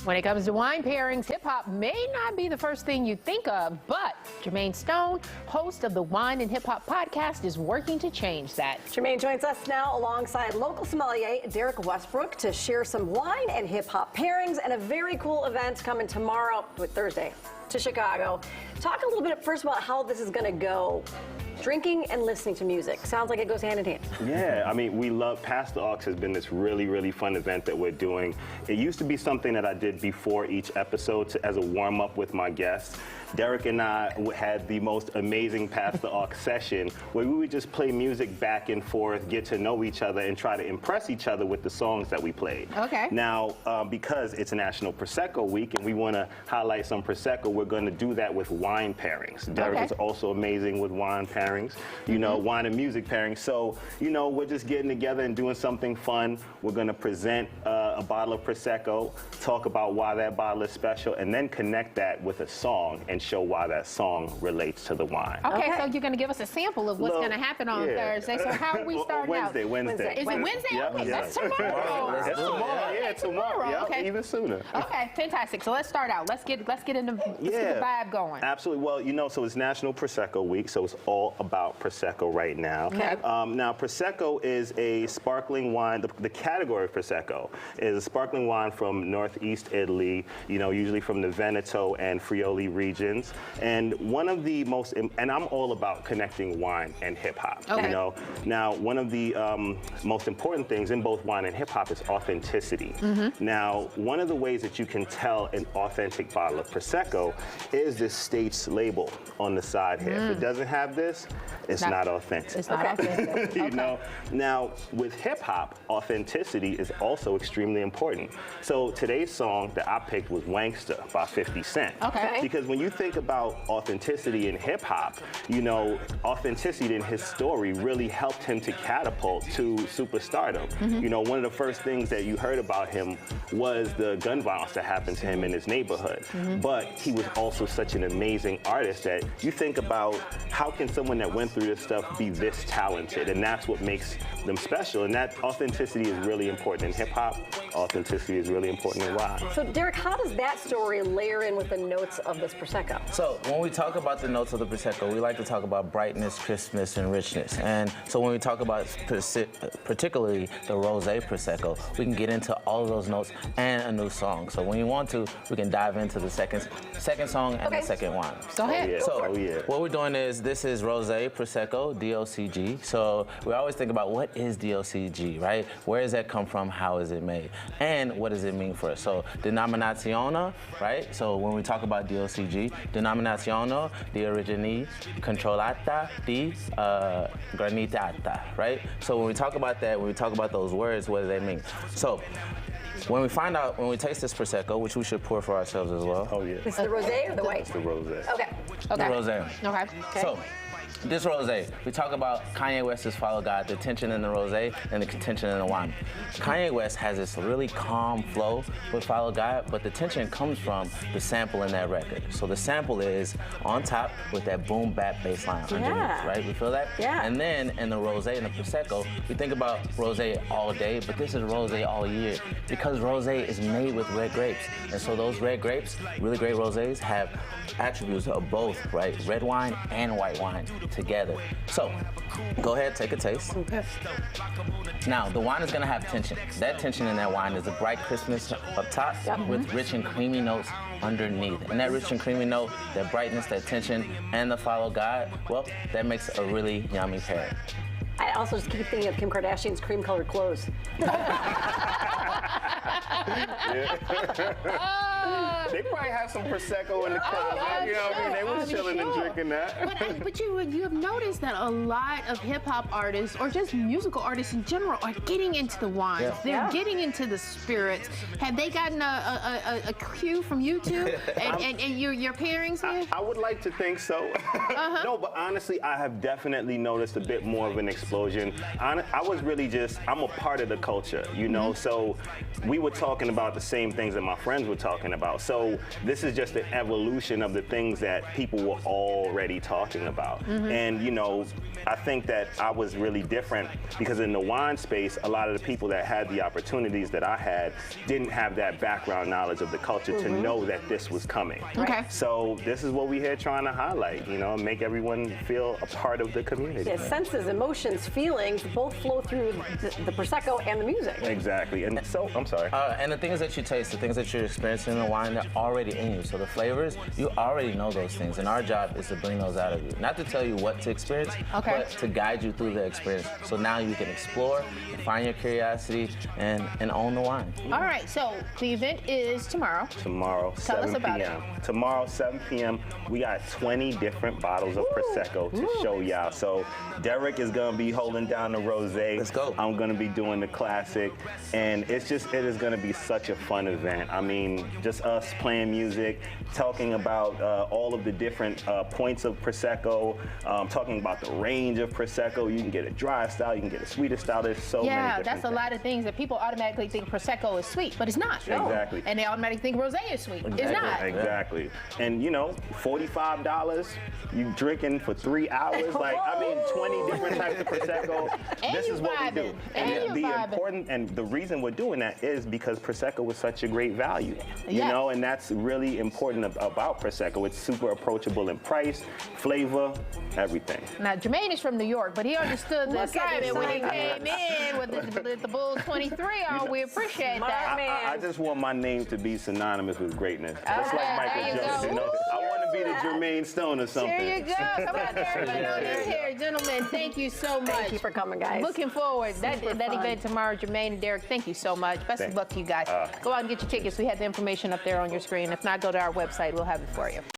When it comes to wine pairings, hip-hop may not be the first thing you think of, but Jermaine Stone, host of the Wine and Hip Hop podcast, is working to change that. Jermaine joins us now alongside local sommelier Derek Westbrook to share some wine and hip-hop pairings and a very cool event coming tomorrow, Thursday, to Chicago. Talk a little bit first about how this is going to go. Drinking and listening to music. Sounds like it goes hand in hand. Yeah, I mean, we love, Pass the Aux has been this really, really fun event that we're doing. It used to be something that I did before each episode as a warm-up with my guests. Derek and I had the most amazing Pass the Aux session where we would just play music back and forth, get to know each other, and try to impress each other with the songs that we played. Okay. Now, because it's National Prosecco Week and we want to highlight some Prosecco, we're going to do that with wine pairings. Derek is also amazing with wine pairings, you know, wine and music pairings. So, you know, we're just getting together and doing something fun. We're going to present a bottle of Prosecco, talk about why that bottle is special, and then connect that with a song and show why that song relates to the wine. Okay, so you're going to give us a sample of what's going to happen on Thursday. So how are we starting out? Wednesday. Is it Wednesday? Yep. Okay, that's tomorrow. That's tomorrow. Yeah, tomorrow. Yep, Okay. even sooner. Okay, fantastic. So let's start out. Let's get into the vibe going. Absolutely. Well, you know, so it's National Prosecco Week, so it's all about Prosecco right now. Okay. Now, Prosecco is a sparkling wine. The category of Prosecco is a sparkling wine from Northeast Italy, you know, usually from the Veneto and Friuli regions. And one of the most, and I'm all about connecting wine and hip hop. Okay. You know, now one of the most important things in both wine and hip hop is authenticity. Now, one of the ways that you can tell an authentic bottle of Prosecco is this States label on the side here. If it doesn't have this, it's not authentic. It's not authentic. You know, now with hip hop, authenticity is also extremely important. So today's song that I picked was Wanksta by 50 Cent. Okay. Because when you think about authenticity in hip hop, you know, authenticity in his story really helped him to catapult to superstardom. You know, one of the first things that you heard about him was the gun violence that happened to him in his neighborhood. But he was also such an amazing artist that you think about how can someone that went through this stuff be this talented, and that's what makes them special. And that authenticity is really important in hip hop. Authenticity is really important in wine. So, Derek, how does that story layer in with the notes of this Prosecco? So when we talk about the notes of the Prosecco, we like to talk about brightness, crispness, and richness. And so when we talk about particularly the Rosé Prosecco, we can get into all of those notes and a new song. So when you want to, we can dive into the second song and the second wine. Go ahead. What we're doing is, this is Rosé Prosecco, DOCG. So we always think about what is DOCG, right? Where does that come from? How is it made? And what does it mean for us? So denominazione, right? So when we talk about DOCG, denominazione di origine controllata di granitata, right? So when we talk about that, when we talk about those words, what do they mean? So when we taste this Prosecco, which we should pour for ourselves as well. Oh yeah. Is it the rosé or the white? It's the rosé. Okay. The rosé. Okay. So, this rosé, we talk about Kanye West's Follow God, the tension in the rosé and the tension in the wine. Kanye West has this really calm flow with Follow God, but the tension comes from the sample in that record. So the sample is on top with that boom bap bass line underneath, right? We feel that? Yeah. And then in the rosé and the Prosecco, we think about rosé all day, but this is rosé all year because rosé is made with red grapes. And so those red grapes, really great rosés, have attributes of both, right? Red wine and white wine together. So, go ahead, take a taste. Okay. Now, the wine is gonna have tension. That tension in that wine is the bright crispness up top with rich and creamy notes underneath. And that rich and creamy note, that brightness, that tension, and the Follow God, well, that makes a really yummy pairing. I also just keep thinking of Kim Kardashian's cream-colored clothes. They probably have some Prosecco in the closet. You know what I mean? They was chilling and drinking that. But you have noticed that a lot of hip-hop artists, or just musical artists in general, are getting into the wines. They're getting into the spirits. Have they gotten a cue from you two and your pairings here? I would like to think so. No, but honestly, I have definitely noticed a bit more of an explosion. I was really I'm a part of the culture, you know? So we were talking about the same things that my friends were talking about. So this is just an evolution of the things that people were already talking about. And, you know, I think that I was really different because in the wine space, a lot of the people that had the opportunities that I had didn't have that background knowledge of the culture to know that this was coming. Okay. So this is what we're here trying to highlight, you know, make everyone feel a part of the community. Yeah, senses, emotions, feelings both flow through the Prosecco and the music. Exactly. And so, I'm sorry. And the things that you taste, the things that you're experiencing in the wine, they're already in you. So the flavors, you already know those things. And our job is to bring those out of you. Not to tell you what to experience, but to guide you through the experience. So now you can explore, find your curiosity, and own the wine. All right, so the event is tomorrow. Tomorrow, Tell 7 us about p.m. Tomorrow, 7 p.m., we got 20 different bottles of Prosecco to show y'all. So Derek is going to be holding down the rosé. Let's go. I'm going to be doing the classic. And it is going to be such a fun event. I mean, just us playing music, talking about all of the different points of Prosecco, talking about the range of Prosecco. You can get a dry style, you can get a sweeter style. There's so many different that's a lot of things that people automatically think Prosecco is sweet, but it's not. No. Exactly. And they automatically think rosé is sweet. It's not. Exactly. And you know, $45, you drinking for 3 hours. Like, I mean, 20 different types of Prosecco. And This you is what we do. vibing. And you vibing. important and the reason we're doing that is because Prosecco is such a great value. You Yeah. know, and that's really important about Prosecco. It's super approachable in price, flavor, everything. Now, Jermaine is from New York, but he understood the Look at assignment when he this came in with the Bulls 23 on. We appreciate that. I just want my name to be synonymous with greatness. Just Okay, like there you Michael Jordan. go. You know? I want to be the Jermaine Stone or something. There you go. Come on, everybody on in here. Gentlemen, thank you so much. Thank you for coming, guys. Looking forward. That fun. event tomorrow, Jermaine and Derek, thank you so much. Best of luck to you guys. Go out and get your tickets. We have the information up there on your screen. If not, go to our website. We'll have it for you.